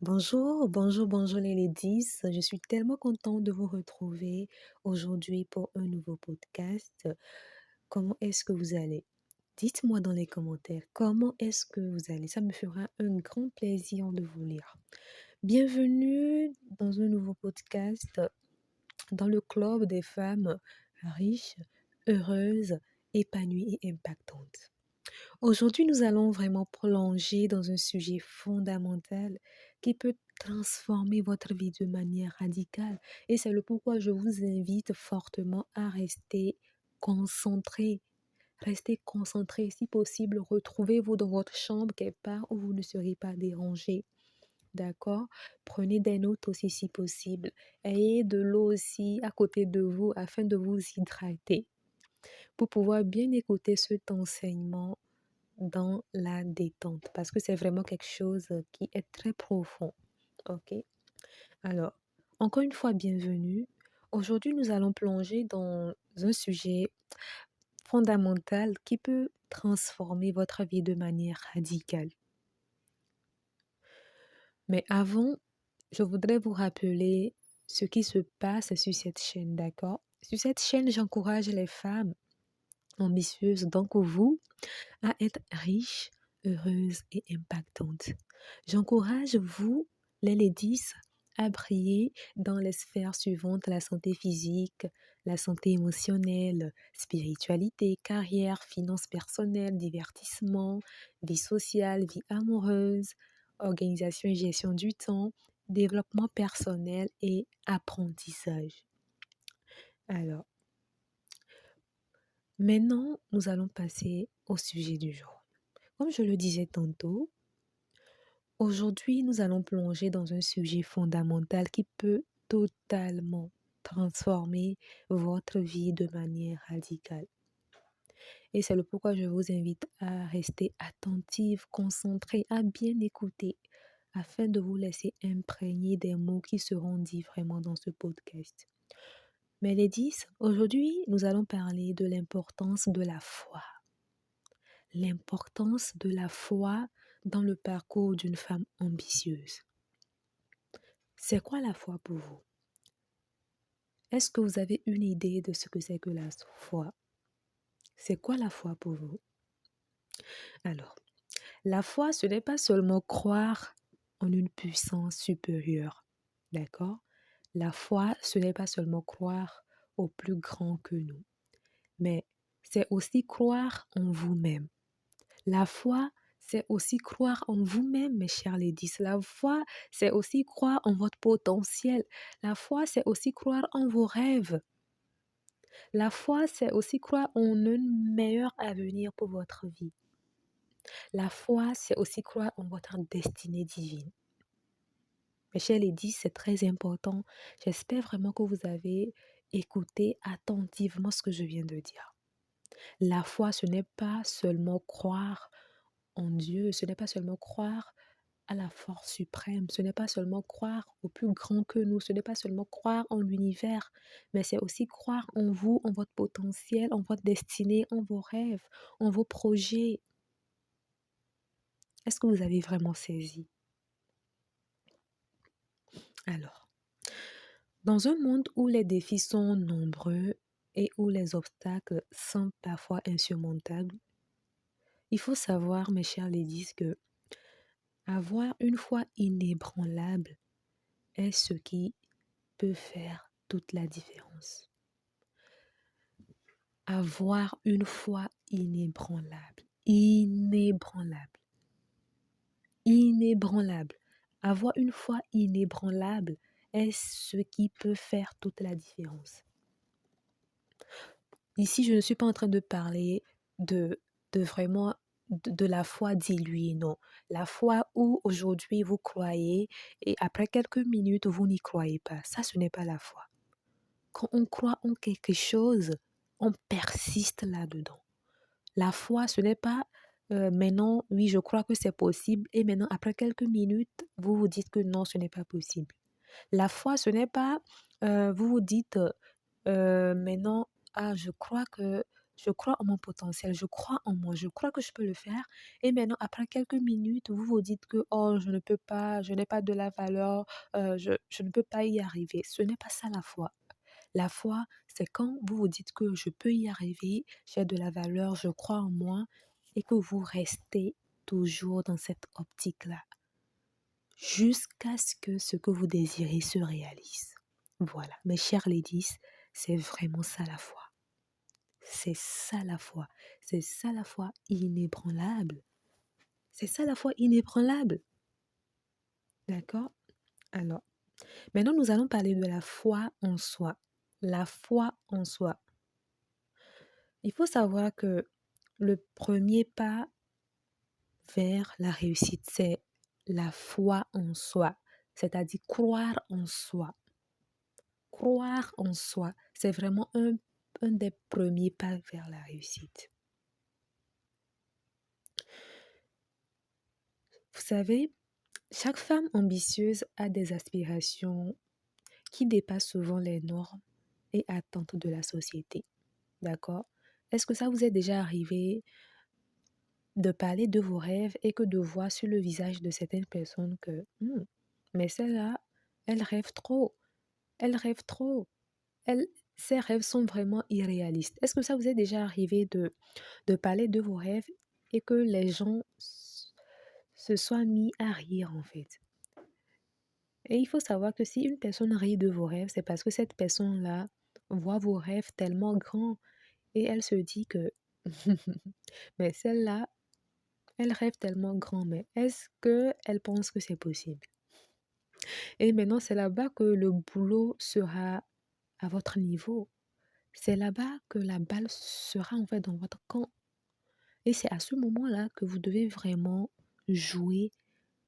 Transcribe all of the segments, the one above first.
Bonjour les ladies. Je suis tellement contente de vous retrouver aujourd'hui pour un nouveau podcast. Comment est-ce que vous allez? Dites-moi dans les commentaires comment est-ce que vous allez. Ça me fera un grand plaisir de vous lire. Bienvenue dans un nouveau podcast dans le club des femmes riches, heureuses, épanouies et impactantes. Aujourd'hui, nous allons vraiment plonger dans un sujet fondamental qui peut transformer votre vie de manière radicale. Et c'est le pourquoi je vous invite fortement à rester concentré. Restez concentré, si possible, retrouvez-vous dans votre chambre quelque part où vous ne serez pas dérangé. D'accord? Prenez des notes aussi si possible. Ayez de l'eau aussi à côté de vous afin de vous hydrater pour pouvoir bien écouter cet enseignement dans la détente parce que c'est vraiment quelque chose qui est très profond. Ok? Alors, encore une fois, bienvenue. Aujourd'hui, nous allons plonger dans un sujet fondamental qui peut transformer votre vie de manière radicale. Mais avant, je voudrais vous rappeler ce qui se passe sur cette chaîne, d'accord? Sur cette chaîne, j'encourage les femmes ambitieuses, donc vous, à être riches, heureuses et impactantes. J'encourage vous, les ladies, à briller dans les sphères suivantes: la santé physique, la santé émotionnelle, spiritualité, carrière, finances personnelles, divertissement, vie sociale, vie amoureuse, organisation et gestion du temps, développement personnel et apprentissage. Alors, maintenant, nous allons passer au sujet du jour. Comme je le disais tantôt, aujourd'hui, nous allons plonger dans un sujet fondamental qui peut totalement transformer votre vie de manière radicale. Et c'est le pourquoi je vous invite à rester attentive, concentrée, à bien écouter, afin de vous laisser imprégner des mots qui seront dits vraiment dans ce podcast. Mais les 10, aujourd'hui, nous allons parler de l'importance de la foi. L'importance de la foi dans le parcours d'une femme ambitieuse. C'est quoi la foi pour vous? Est-ce que vous avez une idée de ce que c'est que la foi? C'est quoi la foi pour vous? Alors, la foi, ce n'est pas seulement croire en une puissance supérieure, d'accord? La foi, ce n'est pas seulement croire au plus grand que nous, mais c'est aussi croire en vous-même. La foi, c'est aussi croire en vous-même, mes chers ladies. La foi, c'est aussi croire en votre potentiel. La foi, c'est aussi croire en vos rêves. La foi, c'est aussi croire en un meilleur avenir pour votre vie. La foi, c'est aussi croire en votre destinée divine. Mes chers ladies, c'est très important. J'espère vraiment que vous avez écouté attentivement ce que je viens de dire. La foi, ce n'est pas seulement croire en Dieu, ce n'est pas seulement croire à la force suprême, ce n'est pas seulement croire au plus grand que nous, ce n'est pas seulement croire en l'univers, mais c'est aussi croire en vous, en votre potentiel, en votre destinée, en vos rêves, en vos projets. Est-ce que vous avez vraiment saisi? Alors, dans un monde où les défis sont nombreux et où les obstacles sont parfois insurmontables, il faut savoir, mes chers ladies, que avoir une foi inébranlable est ce qui peut faire toute la différence. Avoir une foi inébranlable, inébranlable, inébranlable. Avoir une foi inébranlable est ce qui peut faire toute la différence. Ici, je ne suis pas en train de parler de vraiment de la foi diluée, non. La foi où aujourd'hui vous croyez et après quelques minutes vous n'y croyez pas. Ça, ce n'est pas la foi. Quand on croit en quelque chose, on persiste là-dedans. La foi, ce n'est pas maintenant, oui, je crois que c'est possible et maintenant, après quelques minutes, vous vous dites que non, ce n'est pas possible. La foi, ce n'est pas, vous vous dites maintenant, ah, je crois que je crois en mon potentiel, je crois en moi, je crois que je peux le faire. Et maintenant, après quelques minutes, vous vous dites que, oh, je ne peux pas, je n'ai pas de la valeur, je ne peux pas y arriver. Ce n'est pas ça la foi. La foi, c'est quand vous vous dites que je peux y arriver, j'ai de la valeur, je crois en moi, et que vous restez toujours dans cette optique-là, jusqu'à ce que vous désirez se réalise. Voilà, mes chers ladies, c'est vraiment ça la foi. C'est ça la foi. C'est ça la foi inébranlable. C'est ça la foi inébranlable. D'accord? Alors, maintenant nous allons parler de la foi en soi. La foi en soi. Il faut savoir que le premier pas vers la réussite, c'est la foi en soi, c'est-à-dire croire en soi. Croire en soi, c'est vraiment un des premiers pas vers la réussite. Vous savez, chaque femme ambitieuse a des aspirations qui dépassent souvent les normes et attentes de la société. D'accord? Est-ce que ça vous est déjà arrivé de parler de vos rêves et que de voir sur le visage de certaines personnes que mais celle-là, elle rêve trop, elle rêve trop, elle, ses rêves sont vraiment irréalistes. Est-ce que ça vous est déjà arrivé de parler de vos rêves et que les gens se soient mis à rire en fait? Et il faut savoir que si une personne rit de vos rêves, c'est parce que cette personne-là voit vos rêves tellement grands et elle se dit que mais celle-là, elle rêve tellement grand, mais est-ce qu'elle pense que c'est possible? Et maintenant, c'est là-bas que le boulot sera à votre niveau. C'est là-bas que la balle sera en fait dans votre camp. Et c'est à ce moment-là que vous devez vraiment jouer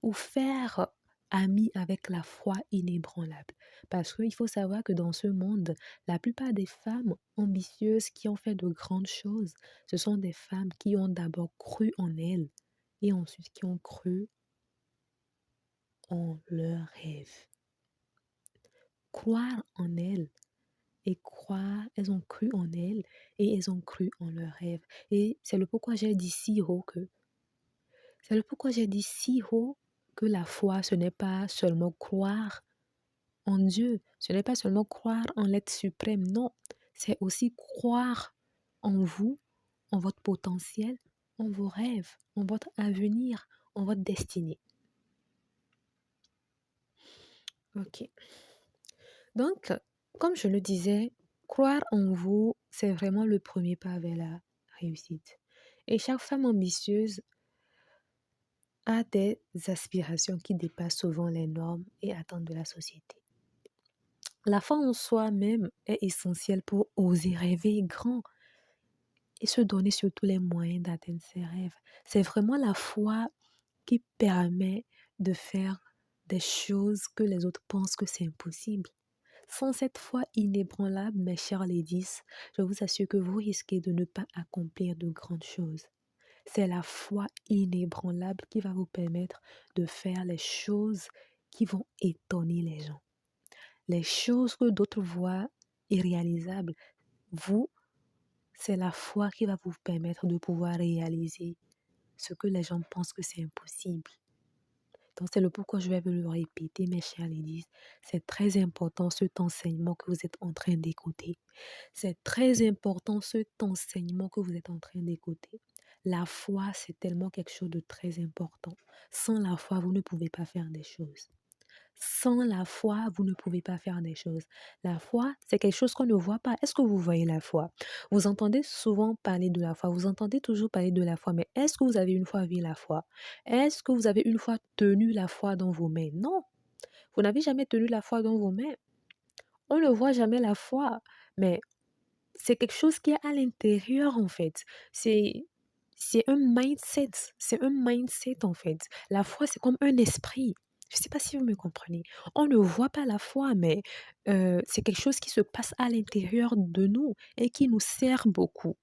ou faire ami avec la foi inébranlable. Parce qu'il faut savoir que dans ce monde, la plupart des femmes ambitieuses qui ont fait de grandes choses, ce sont des femmes qui ont d'abord cru en elles et ensuite qui ont cru en leurs rêves. Croire en elles et croire, elles ont cru en elles et elles ont cru en leurs rêves. Et c'est le pourquoi j'ai dit si haut que, c'est le pourquoi j'ai dit si haut que la foi, ce n'est pas seulement croire en Dieu, ce n'est pas seulement croire en l'être suprême, non, c'est aussi croire en vous, en votre potentiel, en vos rêves, en votre avenir, en votre destinée. Ok. Donc, comme je le disais, croire en vous, c'est vraiment le premier pas vers la réussite. Et chaque femme ambitieuse a des aspirations qui dépassent souvent les normes et attentes de la société. La foi en soi-même est essentielle pour oser rêver grand et se donner surtout les moyens d'atteindre ses rêves. C'est vraiment la foi qui permet de faire des choses que les autres pensent que c'est impossible. Sans cette foi inébranlable, mes chers ladies, je vous assure que vous risquez de ne pas accomplir de grandes choses. C'est la foi inébranlable qui va vous permettre de faire les choses qui vont étonner les gens. Les choses que d'autres voient irréalisables, vous, c'est la foi qui va vous permettre de pouvoir réaliser ce que les gens pensent que c'est impossible. Donc c'est le pourquoi je vais vous le répéter, mes chers ladies. C'est très important cet enseignement que vous êtes en train d'écouter. C'est très important cet enseignement que vous êtes en train d'écouter. La foi, c'est tellement quelque chose de très important. Sans la foi, vous ne pouvez pas faire des choses. Sans la foi, vous ne pouvez pas faire des choses. La foi, c'est quelque chose qu'on ne voit pas. Est-ce que vous voyez la foi? Vous entendez souvent parler de la foi, vous entendez toujours parler de la foi, mais est-ce que vous avez une fois vu la foi? Est-ce que vous avez une fois tenu la foi dans vos mains? Non, vous n'avez jamais tenu la foi dans vos mains. On ne voit jamais la foi, mais c'est quelque chose qui est à l'intérieur en fait. C'est un mindset, c'est un mindset en fait. La foi, c'est comme un esprit. Je ne sais pas si vous me comprenez. On ne voit pas la foi, mais c'est quelque chose qui se passe à l'intérieur de nous et qui nous sert beaucoup.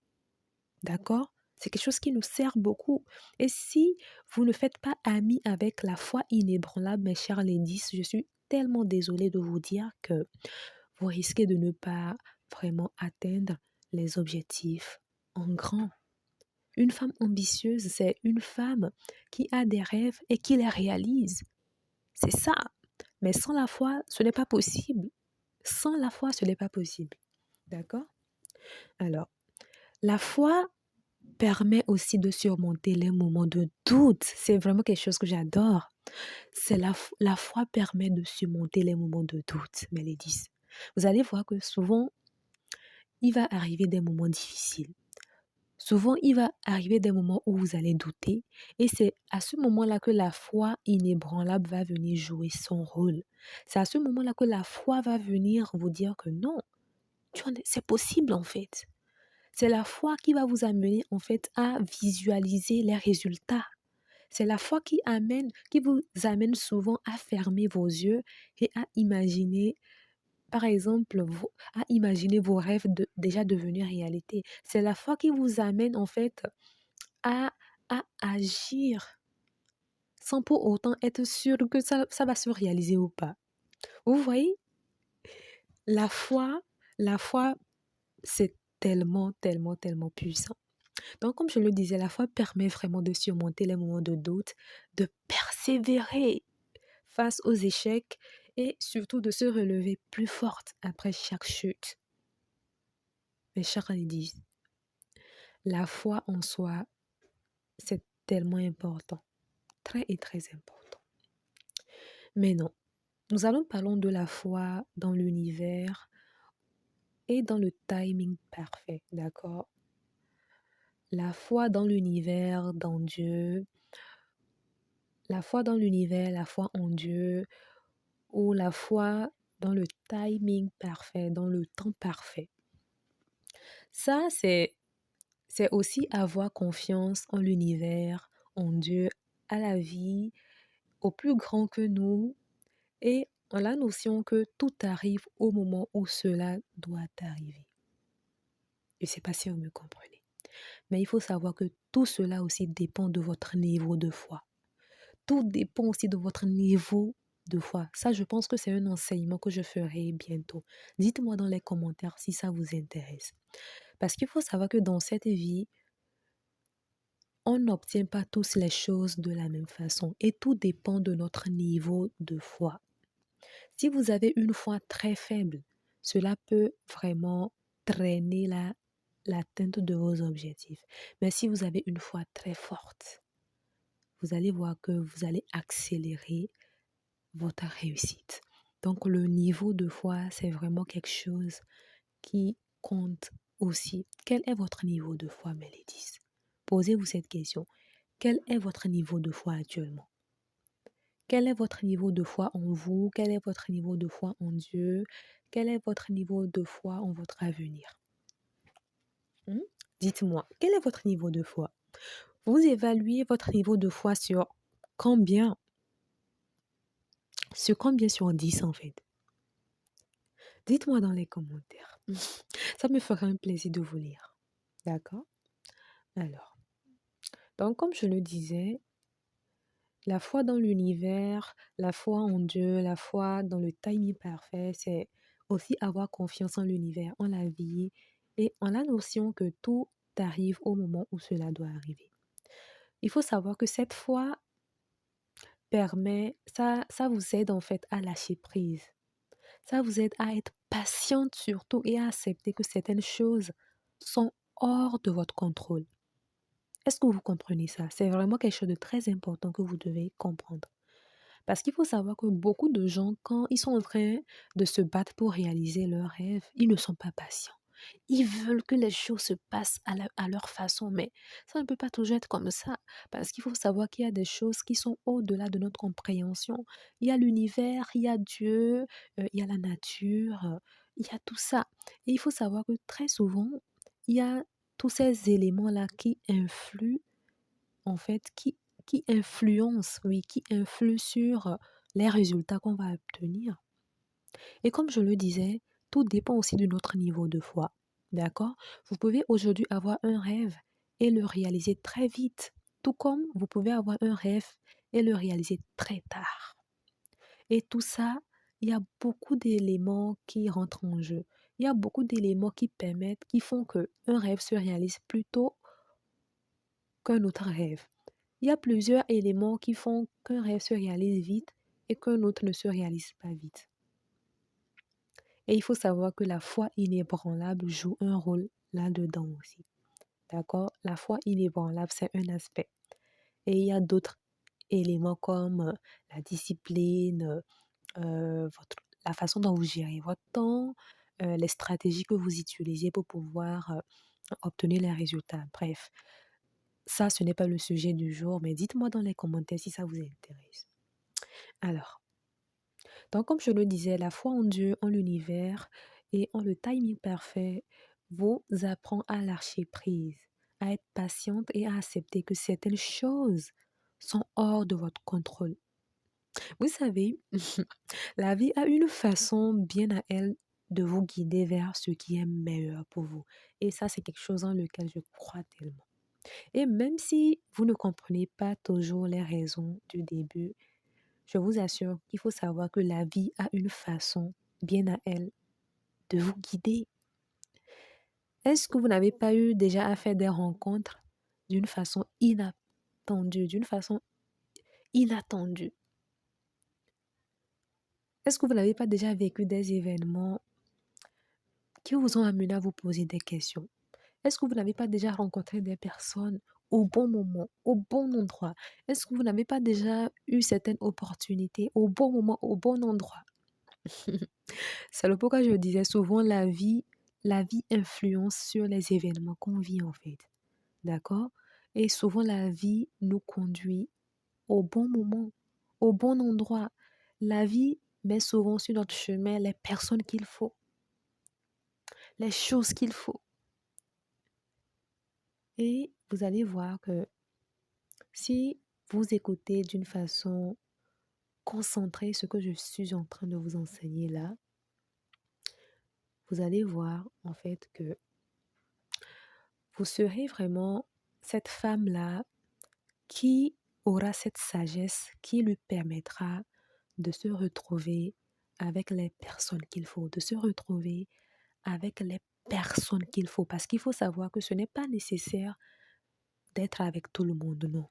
D'accord? C'est quelque chose qui nous sert beaucoup. Et si vous ne faites pas ami avec la foi inébranlable, mes chers ladies, je suis tellement désolée de vous dire que vous risquez de ne pas vraiment atteindre les objectifs en grand. Une femme ambitieuse, c'est une femme qui a des rêves et qui les réalise. C'est ça. Mais sans la foi, ce n'est pas possible. Sans la foi, ce n'est pas possible. D'accord? Alors, la foi permet aussi de surmonter les moments de doute. C'est vraiment quelque chose que j'adore. La foi permet de surmonter les moments de doute, Mélodie. Vous allez voir que souvent, il va arriver des moments difficiles. Souvent, il va arriver des moments où vous allez douter et c'est à ce moment-là que la foi inébranlable va venir jouer son rôle. C'est à ce moment-là que la foi va venir vous dire que non, c'est possible en fait. C'est la foi qui va vous amener en fait à visualiser les résultats. C'est la foi qui vous amène souvent à fermer vos yeux et à imaginer, par exemple, à imaginer vos rêves déjà devenir réalité. C'est la foi qui vous amène en fait à, à agir sans pour autant être sûr que ça va se réaliser ou pas. Vous voyez, la foi, la foi, c'est tellement, tellement, tellement puissant. Donc, comme je le disais, la foi permet vraiment de surmonter les moments de doute, de persévérer face aux échecs et surtout de se relever plus forte après chaque chute. Mes chers ladies, la foi en soi, c'est tellement important, très et très important. Mais non, nous allons parler de la foi dans l'univers et dans le timing parfait, d'accord? La foi dans l'univers, dans Dieu, la foi dans l'univers, la foi en Dieu, ou la foi dans le timing parfait, dans le temps parfait. Ça, c'est aussi avoir confiance en l'univers, en Dieu, à la vie, au plus grand que nous, et en la notion que tout arrive au moment où cela doit arriver. Je ne sais pas si vous me comprenez. Mais il faut savoir que tout cela aussi dépend de votre niveau de foi. Tout dépend aussi de votre niveau de foi. Ça, je pense que c'est un enseignement que je ferai bientôt. Dites-moi dans les commentaires si ça vous intéresse. Parce qu'il faut savoir que dans cette vie, on n'obtient pas tous les choses de la même façon et tout dépend de notre niveau de foi. Si vous avez une foi très faible, cela peut vraiment traîner l'atteinte de vos objectifs. Mais si vous avez une foi très forte, vous allez voir que vous allez accélérer votre réussite. Donc le niveau de foi, c'est vraiment quelque chose qui compte aussi. Quel est votre niveau de foi, mes ladies? Posez-vous cette question. Quel est votre niveau de foi actuellement? Quel est votre niveau de foi en vous? Quel est votre niveau de foi en Dieu? Quel est votre niveau de foi en votre avenir? Dites-moi, quel est votre niveau de foi? Vous évaluez votre niveau de foi sur combien? Sur combien sur 10 en fait? Dites-moi dans les commentaires. Ça me fera un plaisir de vous lire. D'accord? Alors, donc comme je le disais, la foi dans l'univers, la foi en Dieu, la foi dans le timing parfait, c'est aussi avoir confiance en l'univers, en la vie et en la notion que tout arrive au moment où cela doit arriver. Il faut savoir que cette foi ça vous aide en fait à lâcher prise. Ça vous aide à être patiente surtout et à accepter que certaines choses sont hors de votre contrôle. Est-ce que vous comprenez ça? C'est vraiment quelque chose de très important que vous devez comprendre. Parce qu'il faut savoir que beaucoup de gens, quand ils sont en train de se battre pour réaliser leurs rêves, ils ne sont pas patients. Ils veulent que les choses se passent à leur façon, mais ça ne peut pas toujours être comme ça. Parce qu'il faut savoir qu'il y a des choses qui sont au-delà de notre compréhension. Il y a l'univers, il y a Dieu, il y a la nature, il y a tout ça. Et il faut savoir que très souvent, il y a tous ces éléments-là qui influent, en fait, qui influencent, oui, qui influent sur les résultats qu'on va obtenir. Et comme je le disais, tout dépend aussi de notre niveau de foi. D'accord? Vous pouvez aujourd'hui avoir un rêve et le réaliser très vite, tout comme vous pouvez avoir un rêve et le réaliser très tard. Et tout ça, il y a beaucoup d'éléments qui rentrent en jeu. Il y a beaucoup d'éléments qui font qu'un rêve se réalise plus tôt qu'un autre rêve. Il y a plusieurs éléments qui font qu'un rêve se réalise vite et qu'un autre ne se réalise pas vite. Et il faut savoir que la foi inébranlable joue un rôle là-dedans aussi. D'accord? La foi inébranlable, c'est un aspect. Et il y a d'autres éléments comme la discipline, la façon dont vous gérez votre temps, les stratégies que vous utilisez pour pouvoir obtenir les résultats. Bref, ça, ce n'est pas le sujet du jour, mais dites-moi dans les commentaires si ça vous intéresse. Alors, donc comme je le disais, la foi en Dieu, en l'univers et en le timing parfait vous apprend à lâcher prise, à être patiente et à accepter que certaines choses sont hors de votre contrôle. Vous savez, la vie a une façon bien à elle de vous guider vers ce qui est meilleur pour vous. Et ça, c'est quelque chose en lequel je crois tellement. Et même si vous ne comprenez pas toujours les raisons du début, je vous assure qu'il faut savoir que la vie a une façon bien à elle de vous guider. Est-ce que vous n'avez pas eu déjà à faire des rencontres d'une façon inattendue, d'une façon inattendue? Est-ce que vous n'avez pas déjà vécu des événements qui vous ont amené à vous poser des questions? Est-ce que vous n'avez pas déjà rencontré des personnes au bon moment, au bon endroit? Est-ce que vous n'avez pas déjà eu certaines opportunités au bon moment, au bon endroit? C'est le pourquoi je disais souvent la vie influence sur les événements qu'on vit en fait. D'accord? Et souvent la vie nous conduit au bon moment, au bon endroit. La vie met souvent sur notre chemin les personnes qu'il faut, les choses qu'il faut. Et vous allez voir que si vous écoutez d'une façon concentrée ce que je suis en train de vous enseigner là, vous allez voir en fait que vous serez vraiment cette femme-là qui aura cette sagesse qui lui permettra de se retrouver avec les personnes qu'il faut, de se retrouver avec les personnes qu'il faut. Parce qu'il faut savoir que ce n'est pas nécessaire d'être avec tout le monde, non.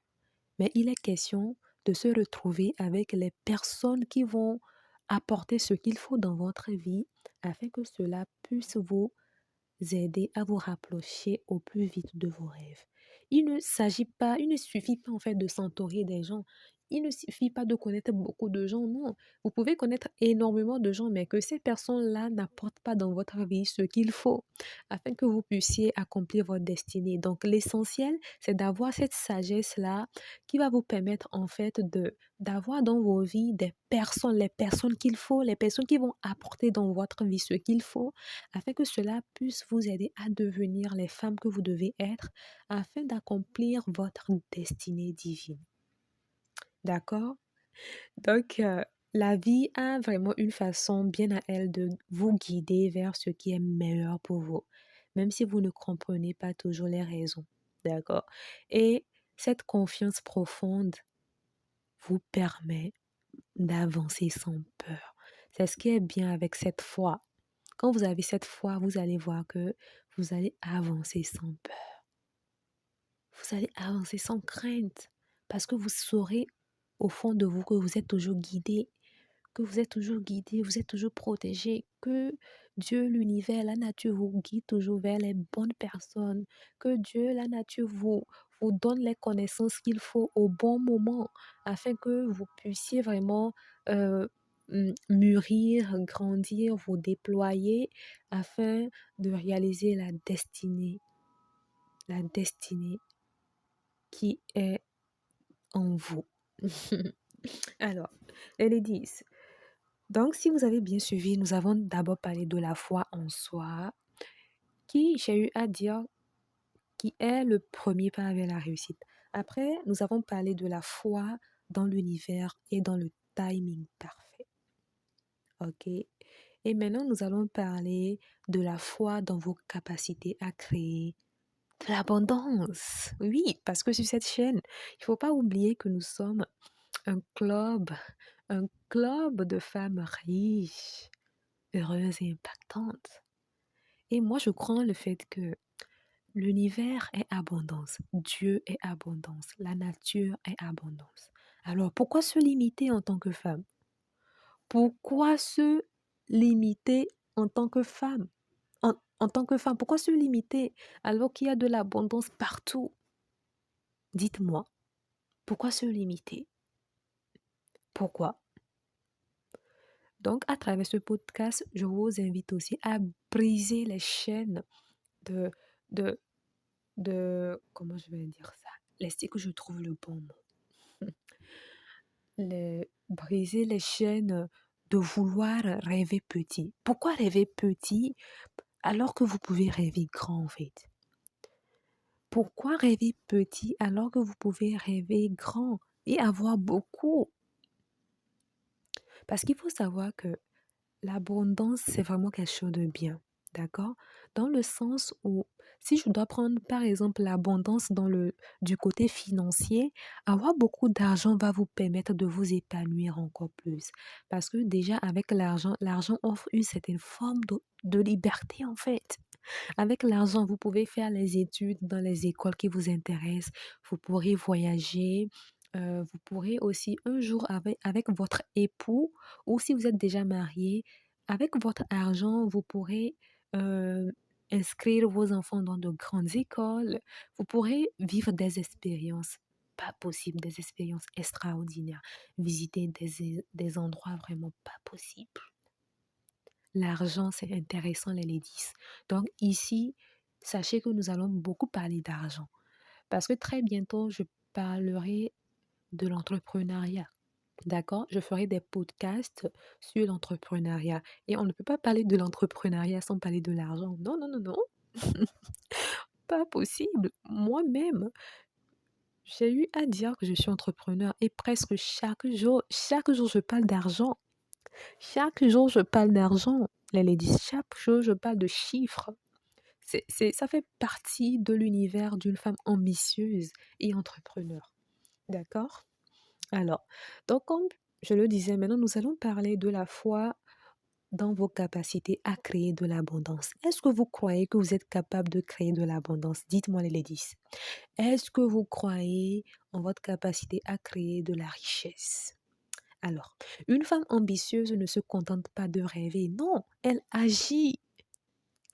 Mais il est question de se retrouver avec les personnes qui vont apporter ce qu'il faut dans votre vie afin que cela puisse vous aider à vous rapprocher au plus vite de vos rêves. Il ne suffit pas en fait de s'entourer des gens. Il ne suffit pas de connaître beaucoup de gens, non. Vous pouvez connaître énormément de gens, mais que ces personnes-là n'apportent pas dans votre vie ce qu'il faut afin que vous puissiez accomplir votre destinée. Donc l'essentiel, c'est d'avoir cette sagesse-là qui va vous permettre en fait d'avoir dans vos vies des personnes, les personnes qu'il faut, les personnes qui vont apporter dans votre vie ce qu'il faut afin que cela puisse vous aider à devenir les femmes que vous devez être, afin d'accomplir votre destinée divine. D'accord? Donc, la vie a vraiment une façon bien à elle de vous guider vers ce qui est meilleur pour vous, même si vous ne comprenez pas toujours les raisons. D'accord? Et cette confiance profonde vous permet d'avancer sans peur. C'est ce qui est bien avec cette foi. Quand vous avez cette foi, vous allez voir que vous allez avancer sans peur. Vous allez avancer sans crainte parce que vous saurez au fond de vous que vous êtes toujours guidé, que vous êtes toujours guidé, vous êtes toujours protégé, que Dieu, l'univers, la nature vous guide toujours vers les bonnes personnes, que Dieu, la nature vous donne les connaissances qu'il faut au bon moment afin que vous puissiez vraiment mûrir, grandir, vous déployer afin de réaliser la destinée qui est en vous. Alors, les ladies, donc si vous avez bien suivi, nous avons d'abord parlé de la foi en soi, qui, j'ai eu à dire, qui est le premier pas vers la réussite. Après, nous avons parlé de la foi dans l'univers et dans le timing parfait. OK? Et maintenant, nous allons parler de la foi dans vos capacités à créer de l'abondance. Oui, parce que sur cette chaîne, il ne faut pas oublier que nous sommes un club, un club de femmes riches, heureuses et impactantes. Et moi, je crois en le fait que l'univers est abondance, Dieu est abondance, la nature est abondance. Alors, pourquoi se limiter en tant que femme? Pourquoi se limiter en tant que femme? En tant que femme, pourquoi se limiter alors qu'il y a de l'abondance partout? Dites-moi, pourquoi se limiter? Pourquoi? Donc, à travers ce podcast, je vous invite aussi à briser les chaînes de, de, comment je vais dire ça? Laissez que je trouve le bon mot. Briser les chaînes de vouloir rêver petit. Pourquoi rêver petit alors que vous pouvez rêver grand en fait? Pourquoi rêver petit alors que vous pouvez rêver grand et avoir beaucoup? Parce qu'il faut savoir que l'abondance, c'est vraiment quelque chose de bien, d'accord? Dans le sens où, si je dois prendre par exemple l'abondance du côté financier, avoir beaucoup d'argent va vous permettre de vous épanouir encore plus. Parce que déjà avec l'argent, l'argent offre une certaine forme de liberté en fait. Avec l'argent, vous pouvez faire les études dans les écoles qui vous intéressent, vous pourrez voyager, vous pourrez aussi un jour avec votre époux ou si vous êtes déjà marié, avec votre argent, vous pourrez euh, inscrire vos enfants dans de grandes écoles, vous pourrez vivre des expériences pas possibles, des expériences extraordinaires, visiter des endroits vraiment pas possibles. L'argent, c'est intéressant, les ladies. Donc ici, sachez que nous allons beaucoup parler d'argent. Parce que très bientôt, je parlerai de l'entrepreneuriat. D'accord? Je ferai des podcasts sur l'entrepreneuriat. Et on ne peut pas parler de l'entrepreneuriat sans parler de l'argent. Non, non, non, non. Pas possible. Moi-même, j'ai eu à dire que je suis entrepreneur et presque chaque jour, je parle d'argent. Chaque jour, je parle d'argent. Les ladies, chaque jour, je parle de chiffres. Ça fait partie de l'univers d'une femme ambitieuse et entrepreneur. D'accord? Alors, donc comme je le disais, maintenant nous allons parler de la foi dans vos capacités à créer de l'abondance. Est-ce que vous croyez que vous êtes capable de créer de l'abondance? Dites-moi les ladies. Est-ce que vous croyez en votre capacité à créer de la richesse? Alors, une femme ambitieuse ne se contente pas de rêver, non, elle agit.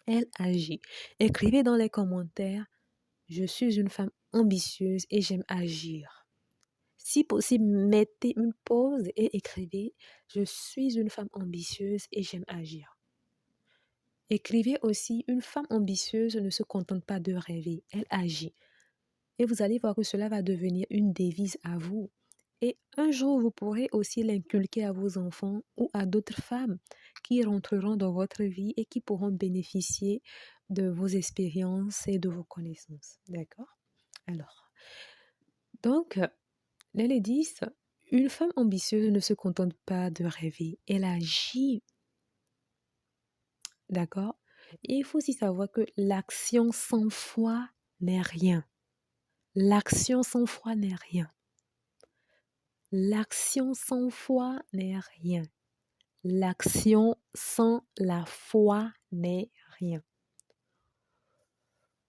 Elle agit. Écrivez dans les commentaires, je suis une femme ambitieuse et j'aime agir. Si possible, mettez une pause et écrivez, je suis une femme ambitieuse et j'aime agir. Écrivez aussi, une femme ambitieuse ne se contente pas de rêver, elle agit. Et vous allez voir que cela va devenir une devise à vous. Et un jour, vous pourrez aussi l'inculquer à vos enfants ou à d'autres femmes qui rentreront dans votre vie et qui pourront bénéficier de vos expériences et de vos connaissances. D'accord? Alors, donc, les ladies, une femme ambitieuse ne se contente pas de rêver, elle agit. D'accord? Et il faut aussi savoir que l'action sans foi n'est rien. L'action sans foi n'est rien. L'action sans foi n'est rien. L'action sans la foi n'est rien.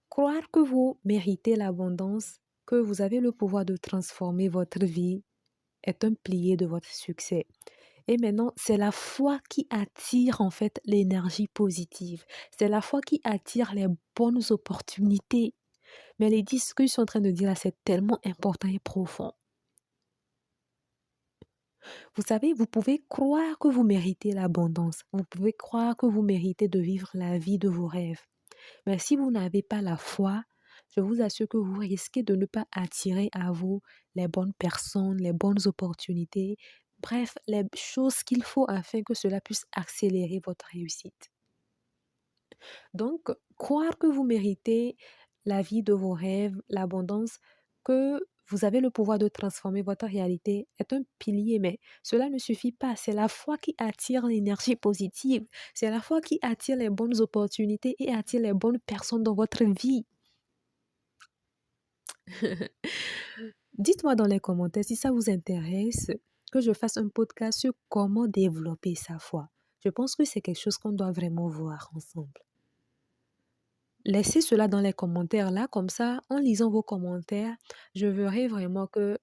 Croire que vous méritez l'abondance, que vous avez le pouvoir de transformer votre vie, est un pilier de votre succès. Et maintenant, c'est la foi qui attire en fait l'énergie positive. C'est la foi qui attire les bonnes opportunités. Mais les disques que je suis en train de dire là, c'est tellement important et profond. Vous savez, vous pouvez croire que vous méritez l'abondance. Vous pouvez croire que vous méritez de vivre la vie de vos rêves. Mais si vous n'avez pas la foi, je vous assure que vous risquez de ne pas attirer à vous les bonnes personnes, les bonnes opportunités, bref, les choses qu'il faut afin que cela puisse accélérer votre réussite. Donc, croire que vous méritez la vie de vos rêves, l'abondance, que vous avez le pouvoir de transformer votre réalité est un pilier, mais cela ne suffit pas. C'est la foi qui attire l'énergie positive. C'est la foi qui attire les bonnes opportunités et attire les bonnes personnes dans votre vie. Dites-moi dans les commentaires si ça vous intéresse que je fasse un podcast sur comment développer sa foi. Je pense que c'est quelque chose qu'on doit vraiment voir ensemble. laissez cela dans les commentaires là, comme ça, en lisant vos commentaires, je verrai vraiment que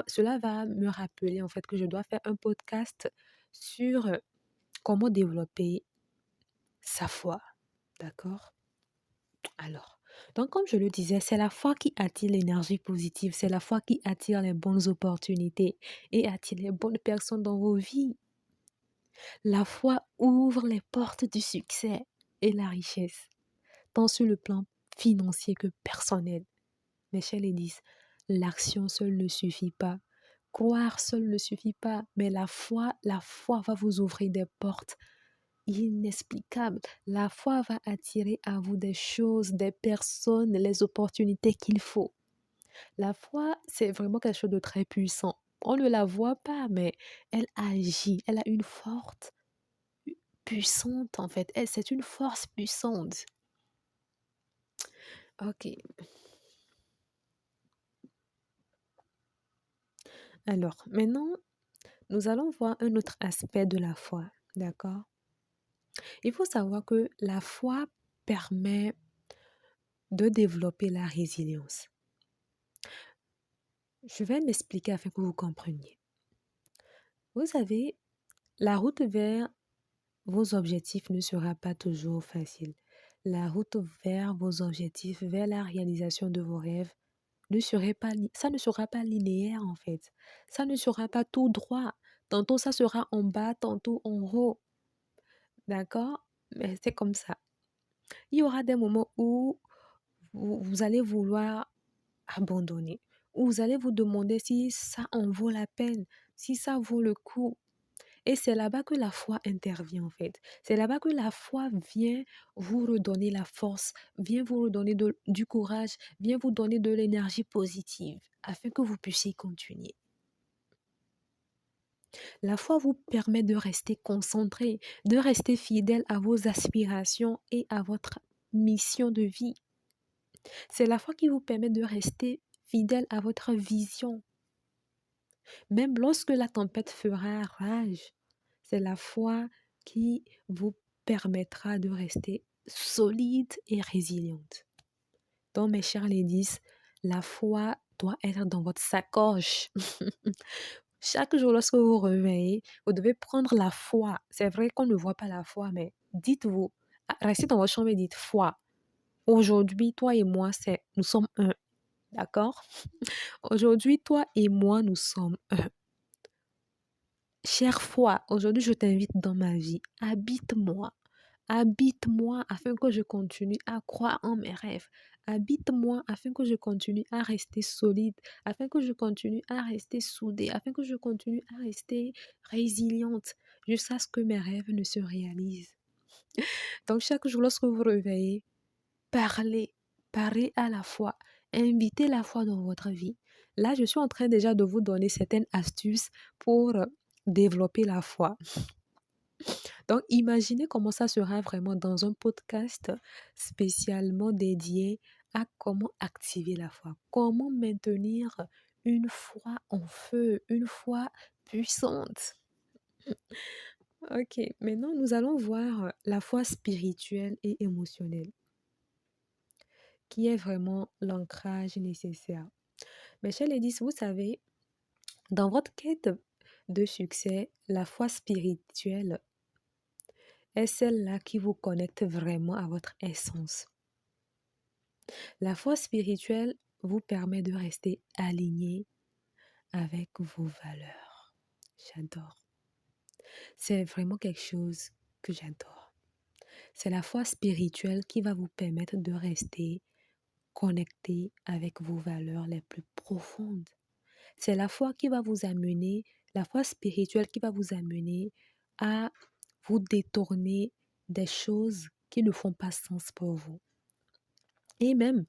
cela va me rappeler en fait que je dois faire un podcast sur comment développer sa foi. D'accord? Alors, donc comme je le disais, c'est la foi qui attire l'énergie positive, c'est la foi qui attire les bonnes opportunités et attire les bonnes personnes dans vos vies. La foi ouvre les portes du succès et la richesse, tant sur le plan financier que personnel. Mais chez les 10, l'action seule ne suffit pas. Croire seul ne suffit pas, mais la foi va vous ouvrir des portes inexplicables. La foi va attirer à vous des choses, des personnes, les opportunités qu'il faut. La foi, c'est vraiment quelque chose de très puissant. On ne la voit pas, mais elle agit. Elle a une forte, puissante en fait. C'est une force puissante. Ok. Alors, maintenant, nous allons voir un autre aspect de la foi. D'accord? Il faut savoir que la foi permet de développer la résilience. Je vais m'expliquer afin que vous compreniez. Vous savez, la route vers vos objectifs ne sera pas toujours facile. La route vers vos objectifs, vers la réalisation de vos rêves, ça ne sera pas linéaire en fait. Ça ne sera pas tout droit. Tantôt ça sera en bas, tantôt en haut. D'accord? Mais c'est comme ça. Il y aura des moments où vous allez vouloir abandonner, où vous allez vous demander si ça en vaut la peine, si ça vaut le coup. Et c'est là-bas que la foi intervient en fait. C'est là-bas que la foi vient vous redonner la force, vient vous redonner du courage, vient vous donner de l'énergie positive afin que vous puissiez continuer. La foi vous permet de rester concentré, de rester fidèle à vos aspirations et à votre mission de vie. C'est la foi qui vous permet de rester fidèle à votre vision. Même lorsque la tempête fera rage, c'est la foi qui vous permettra de rester solide et résiliente. Donc, mes chers ladies, la foi doit être dans votre sacoche. Chaque jour, lorsque vous vous réveillez, vous devez prendre la foi. C'est vrai qu'on ne voit pas la foi, mais dites-vous, restez dans votre chambre et dites foi. Aujourd'hui, toi et moi, nous sommes un. D'accord? Aujourd'hui, toi et moi, nous sommes un. Chère foi, aujourd'hui, je t'invite dans ma vie. Habite-moi. Habite-moi afin que je continue à croire en mes rêves. Habite-moi afin que je continue à rester solide, afin que je continue à rester soudée, afin que je continue à rester résiliente jusqu'à ce que mes rêves ne se réalisent. Donc, chaque jour, lorsque vous vous réveillez, parlez à la foi, invitez la foi dans votre vie. Là, je suis en train déjà de vous donner certaines astuces pour développer la foi. Donc, imaginez comment ça sera vraiment dans un podcast spécialement dédié à comment activer la foi, comment maintenir une foi en feu, une foi puissante. Ok, maintenant nous allons voir la foi spirituelle et émotionnelle, qui est vraiment l'ancrage nécessaire. Mais chez Ladies, vous savez, dans votre quête de succès, la foi spirituelle est celle-là qui vous connecte vraiment à votre essence. La foi spirituelle vous permet de rester aligné avec vos valeurs. J'adore. C'est vraiment quelque chose que j'adore. C'est la foi spirituelle qui va vous permettre de rester connecté avec vos valeurs les plus profondes. C'est la foi qui va vous amener, la foi spirituelle qui va vous amener à vous détourner des choses qui ne font pas sens pour vous. Et même,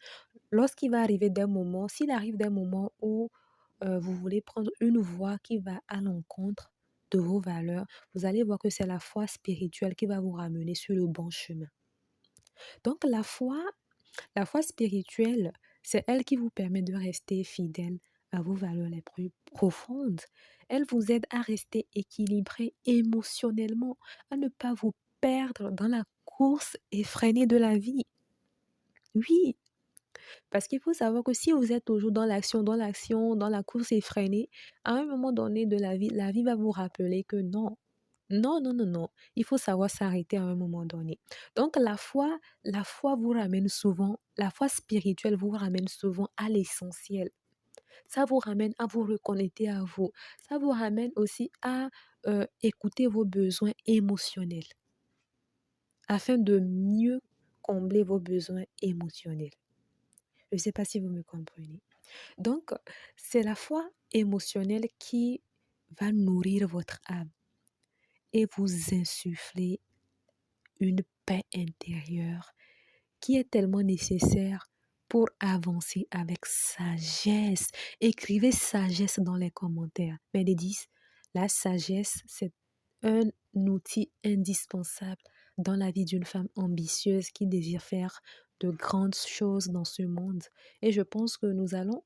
lorsqu'il va arriver des moments, s'il arrive des moments où vous voulez prendre une voie qui va à l'encontre de vos valeurs, vous allez voir que c'est la foi spirituelle qui va vous ramener sur le bon chemin. Donc la foi spirituelle, c'est elle qui vous permet de rester fidèle à vos valeurs les plus profondes. Elle vous aide à rester équilibré émotionnellement, à ne pas vous perdre dans la course effrénée de la vie. Oui, parce qu'il faut savoir que si vous êtes toujours dans la course effrénée, à un moment donné de la vie va vous rappeler que non, non, non, non, non. Il faut savoir s'arrêter à un moment donné. Donc la foi vous ramène souvent, la foi spirituelle vous ramène souvent à l'essentiel. Ça vous ramène à vous reconnecter à vous. Ça vous ramène aussi à écouter vos besoins émotionnels afin de mieux combler vos besoins émotionnels. Je ne sais pas si vous me comprenez. Donc, c'est la foi émotionnelle qui va nourrir votre âme et vous insuffler une paix intérieure qui est tellement nécessaire pour avancer avec sagesse. Écrivez sagesse dans les commentaires. Mais les 10, la sagesse, c'est un outil indispensable dans la vie d'une femme ambitieuse qui désire faire de grandes choses dans ce monde. Et je pense que nous allons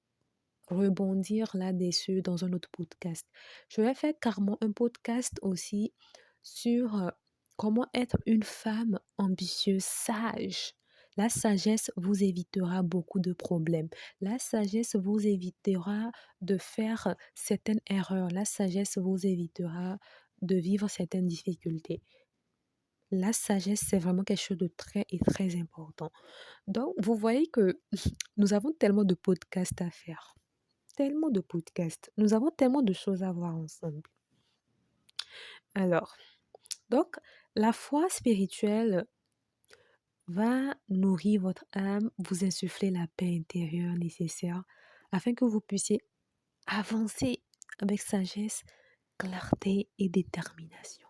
rebondir là-dessus dans un autre podcast. Je vais faire carrément un podcast aussi sur comment être une femme ambitieuse, sage. La sagesse vous évitera beaucoup de problèmes. La sagesse vous évitera de faire certaines erreurs. La sagesse vous évitera de vivre certaines difficultés. La sagesse, c'est vraiment quelque chose de très et très important. Donc, vous voyez que nous avons tellement de podcasts à faire, tellement de podcasts. Nous avons tellement de choses à voir ensemble. Alors, donc, la foi spirituelle va nourrir votre âme, vous insuffler la paix intérieure nécessaire afin que vous puissiez avancer avec sagesse, clarté et détermination.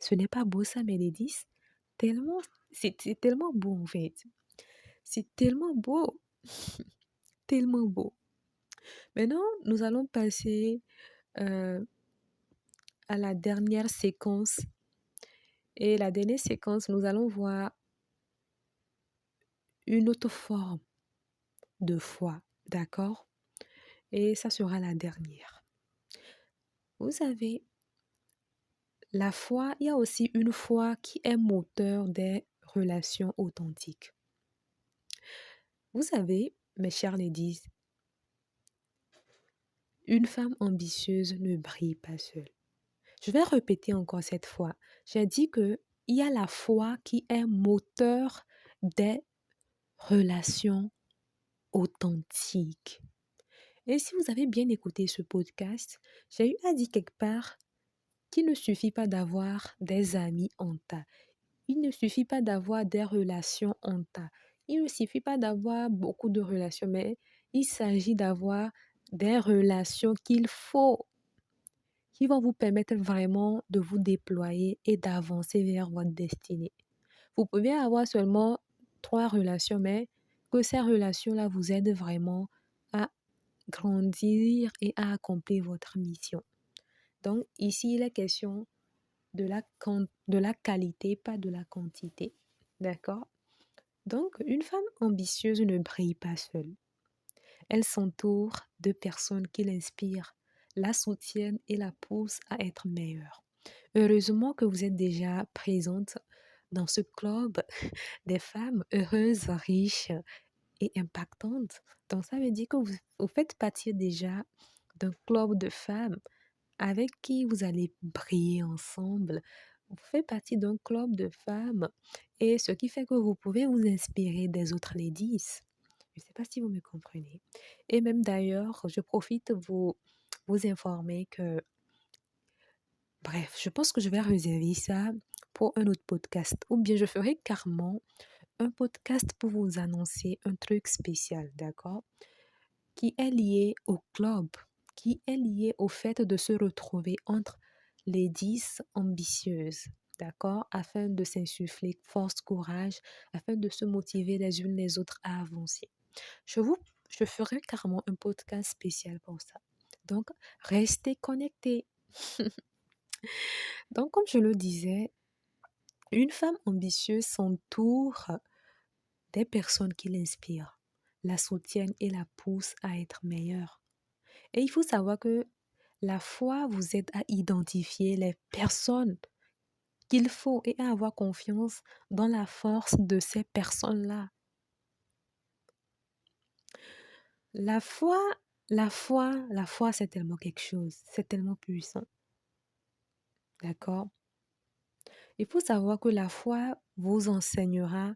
Ce n'est pas beau ça, Mélédis? Tellement, c'est tellement beau en fait. C'est tellement beau, tellement beau. Maintenant, nous allons passer euh, à la dernière séquence. Et la dernière séquence, nous allons voir une autre forme de foi, d'accord? Et ça sera la dernière. Vous savez, la foi, il y a aussi une foi qui est moteur des relations authentiques. Vous savez, mes chers ladies, une femme ambitieuse ne brille pas seule. Je vais répéter encore cette fois. J'ai dit que il y a la foi qui est moteur des relations authentiques. Et si vous avez bien écouté ce podcast, j'ai eu à dire quelque part qu'il ne suffit pas d'avoir des amis en tas. Il ne suffit pas d'avoir des relations en tas. Il ne suffit pas d'avoir beaucoup de relations, mais il s'agit d'avoir des relations qui vont vous permettre vraiment de vous déployer et d'avancer vers votre destinée. Vous pouvez avoir seulement 3 relations, mais que ces relations-là vous aident vraiment à grandir et à accomplir votre mission. Donc ici, il est question de la qualité, pas de la quantité. D'accord? Donc, une femme ambitieuse ne brille pas seule. Elle s'entoure de personnes qui l'inspirent, la soutiennent et la poussent à être meilleure. Heureusement que vous êtes déjà présente dans ce club des femmes heureuses, riches et impactantes. Donc, ça veut dire que vous faites partie déjà d'un club de femmes avec qui vous allez briller ensemble. Vous faites partie d'un club de femmes et ce qui fait que vous pouvez vous inspirer des autres ladies. Je ne sais pas si vous me comprenez. Et même d'ailleurs, je profite de vous informer que, bref, je pense que je vais réserver ça pour un autre podcast. Ou bien je ferai carrément un podcast pour vous annoncer un truc spécial, d'accord? Qui est lié au club, qui est lié au fait de se retrouver entre les 10 ambitieuses, d'accord, afin de s'insuffler force, courage, afin de se motiver les unes les autres à avancer. Je vous, je ferai carrément un podcast spécial pour ça. Donc, restez connectés. Donc, comme je le disais, une femme ambitieuse s'entoure des personnes qui l'inspirent, la soutiennent et la poussent à être meilleure. Et il faut savoir que la foi vous aide à identifier les personnes qu'il faut et à avoir confiance dans la force de ces personnes-là. La foi, la foi, c'est tellement quelque chose, c'est tellement puissant, d'accord? Il faut savoir que la foi vous enseignera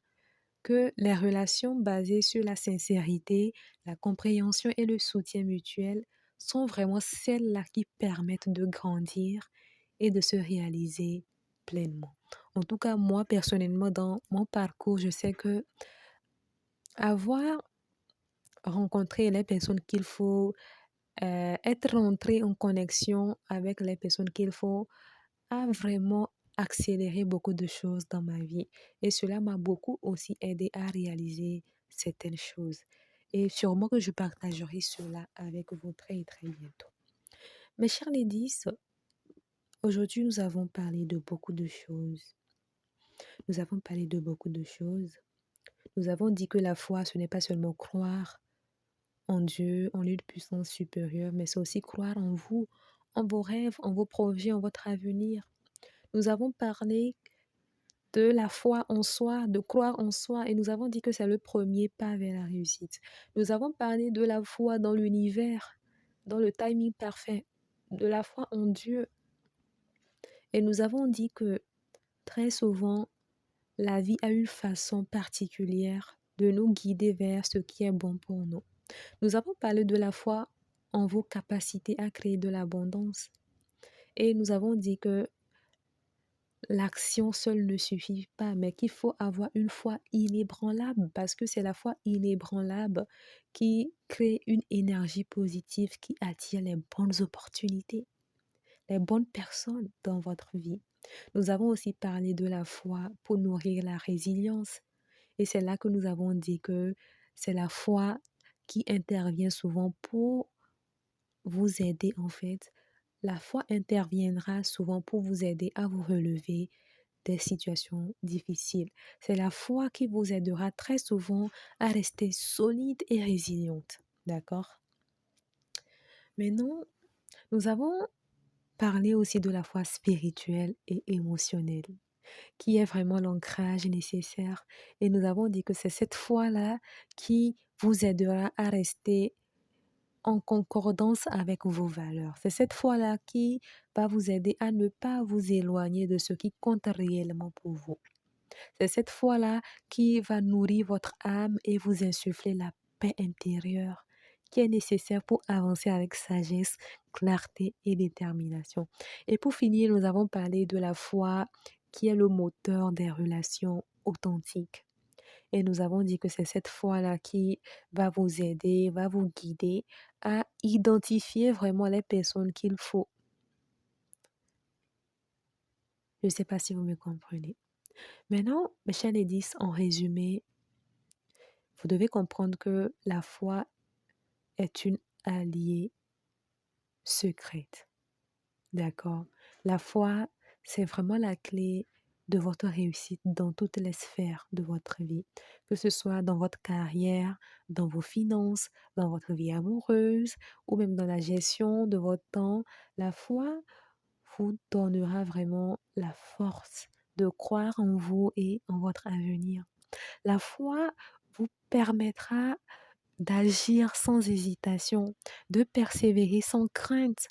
que les relations basées sur la sincérité, la compréhension et le soutien mutuel sont vraiment celles-là qui permettent de grandir et de se réaliser pleinement. En tout cas, moi, personnellement, dans mon parcours, je sais que avoir rencontré les personnes qu'il faut, être rentré en connexion avec les personnes qu'il faut, a vraiment accéléré beaucoup de choses dans ma vie. Et cela m'a beaucoup aussi aidé à réaliser certaines choses. Et sûrement que je partagerai cela avec vous très très bientôt. Mes chers ladies, aujourd'hui nous avons parlé de beaucoup de choses. Nous avons parlé de beaucoup de choses. Nous avons dit que la foi, ce n'est pas seulement croire en Dieu, en une puissance supérieure, mais c'est aussi croire en vous, en vos rêves, en vos projets, en votre avenir. Nous avons parlé de la foi en soi, de croire en soi, et nous avons dit que c'est le premier pas vers la réussite. Nous avons parlé de la foi dans l'univers, dans le timing parfait, de la foi en Dieu, et nous avons dit que très souvent, la vie a une façon particulière de nous guider vers ce qui est bon pour nous. Nous avons parlé de la foi en vos capacités à créer de l'abondance, et nous avons dit que l'action seule ne suffit pas, mais qu'il faut avoir une foi inébranlable parce que c'est la foi inébranlable qui crée une énergie positive qui attire les bonnes opportunités, les bonnes personnes dans votre vie. Nous avons aussi parlé de la foi pour nourrir la résilience et c'est là que nous avons dit que c'est la foi qui intervient souvent pour vous aider en fait. La foi interviendra souvent pour vous aider à vous relever des situations difficiles. C'est la foi qui vous aidera très souvent à rester solide et résiliente. D'accord? Maintenant, nous avons parlé aussi de la foi spirituelle et émotionnelle, qui est vraiment l'ancrage nécessaire. Et nous avons dit que c'est cette foi-là qui vous aidera à rester en concordance avec vos valeurs. C'est cette foi-là qui va vous aider à ne pas vous éloigner de ce qui compte réellement pour vous. C'est cette foi-là qui va nourrir votre âme et vous insuffler la paix intérieure qui est nécessaire pour avancer avec sagesse, clarté et détermination. Et pour finir, nous avons parlé de la foi qui est le moteur des relations authentiques. Et nous avons dit que c'est cette foi-là qui va vous aider, va vous guider à identifier vraiment les personnes qu'il faut. Je ne sais pas si vous me comprenez. Maintenant, mes chers ladies, en résumé, vous devez comprendre que la foi est une alliée secrète. D'accord? La foi, c'est vraiment la clé de votre réussite dans toutes les sphères de votre vie, que ce soit dans votre carrière, dans vos finances, dans votre vie amoureuse ou même dans la gestion de votre temps. La foi vous donnera vraiment la force de croire en vous et en votre avenir. La foi vous permettra d'agir sans hésitation, de persévérer sans crainte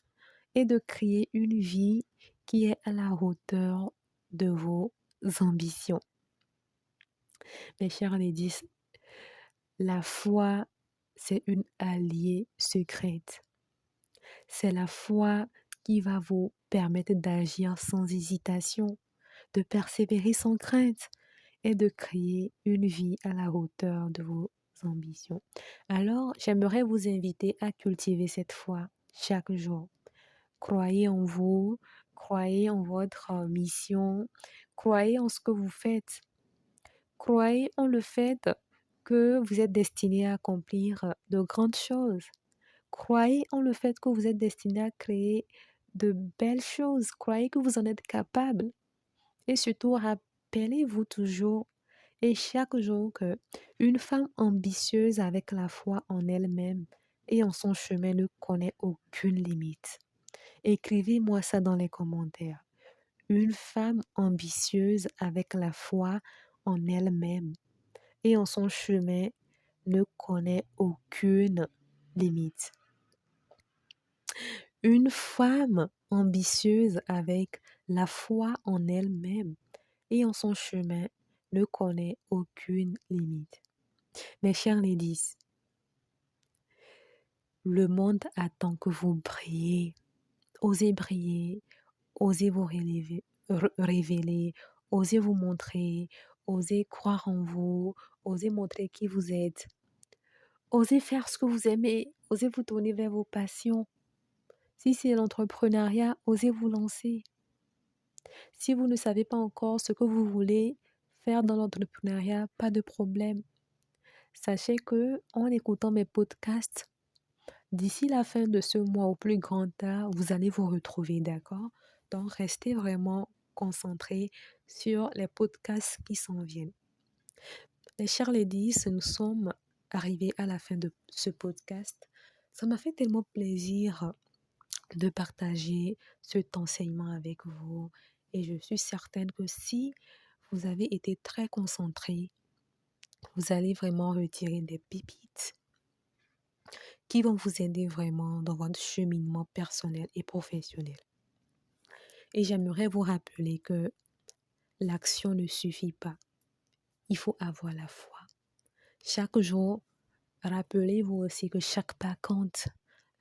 et de créer une vie qui est à la hauteur de vos ambitions. Mes chers ladies, la foi, c'est une alliée secrète. C'est la foi qui va vous permettre d'agir sans hésitation, de persévérer sans crainte et de créer une vie à la hauteur de vos ambitions. Alors, j'aimerais vous inviter à cultiver cette foi chaque jour. Croyez en vous, croyez en votre mission, croyez en ce que vous faites, croyez en le fait que vous êtes destiné à accomplir de grandes choses. Croyez en le fait que vous êtes destiné à créer de belles choses. Croyez que vous en êtes capable. Et surtout, rappelez-vous toujours et chaque jour que une femme ambitieuse avec la foi en elle-même et en son chemin ne connaît aucune limite. Écrivez-moi ça dans les commentaires. Une femme ambitieuse avec la foi en elle-même et en son chemin ne connaît aucune limites. Une femme ambitieuse avec la foi en elle-même et en son chemin ne connaît aucune limite. Mes chers ladies, le monde attend que vous brillez. Osez, osez vous révéler, osez vous montrer, osez croire en vous, osez montrer qui vous êtes. Osez faire ce que vous aimez, osez vous tourner vers vos passions. Si c'est l'entrepreneuriat, osez vous lancer. Si vous ne savez pas encore ce que vous voulez faire dans l'entrepreneuriat, pas de problème. Sachez que en écoutant mes podcasts, d'ici la fin de ce mois au plus grand tard, vous allez vous retrouver, d'accord? Donc, restez vraiment concentrés sur les podcasts qui s'en viennent. Les chers ladies, nous sommes arrivés à la fin de ce podcast. Ça m'a fait tellement plaisir de partager cet enseignement avec vous. Et je suis certaine que si vous avez été très concentrés, vous allez vraiment retirer des pépites qui vont vous aider vraiment dans votre cheminement personnel et professionnel. Et j'aimerais vous rappeler que l'action ne suffit pas. Il faut avoir la foi. Chaque jour, rappelez-vous aussi que chaque pas compte.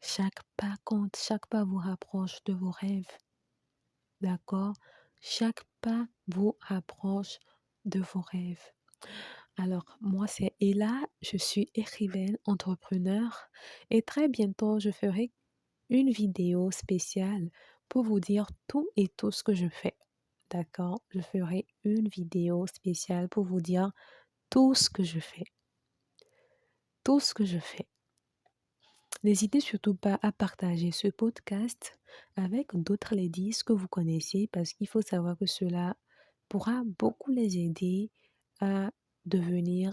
Chaque pas compte. Chaque pas vous rapproche de vos rêves. D'accord? Chaque pas vous rapproche de vos rêves. Alors, moi, c'est Ella. Je suis écrivaine, entrepreneur. Et très bientôt, je ferai une vidéo spéciale pour vous dire tout et tout ce que je fais. D'accord? Je ferai une vidéo spéciale pour vous dire tout ce que je fais. Tout ce que je fais. N'hésitez surtout pas à partager ce podcast avec d'autres ladies que vous connaissez parce qu'il faut savoir que cela pourra beaucoup les aider à devenir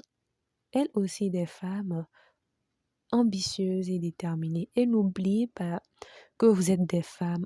elles aussi des femmes ambitieuses et déterminées. Et n'oubliez pas que vous êtes des femmes